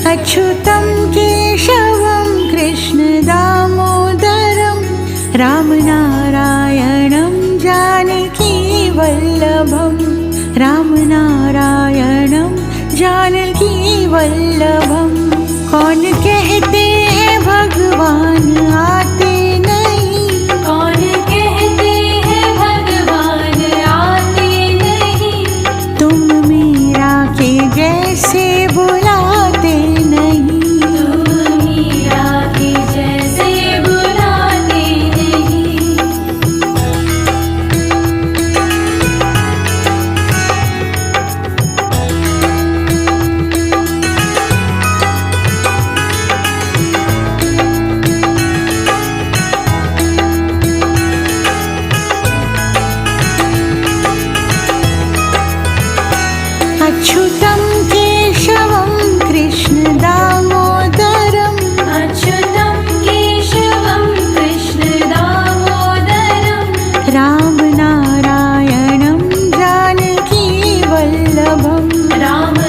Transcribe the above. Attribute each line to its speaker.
Speaker 1: अच्युतं केशवं कृष्णदामोदरं रामनारायणं जानकीवल्लभं रामनारायणं जानकीवल्लभं। कौन कहते हैं भगवान आते नहीं,
Speaker 2: कौन कहते हैं भगवान आते नहीं,
Speaker 1: तुम मीरा के जैसे बुलाते नहीं,
Speaker 2: तुम मीरा के जैसे बुलाते नहीं।
Speaker 1: अच्युतं केशवं कृष्णदामोदरं
Speaker 2: अच्युतं केशवं कृष्णदामोदरं
Speaker 1: रामनारायणं जानकीवल्लभं
Speaker 2: रामनारायणं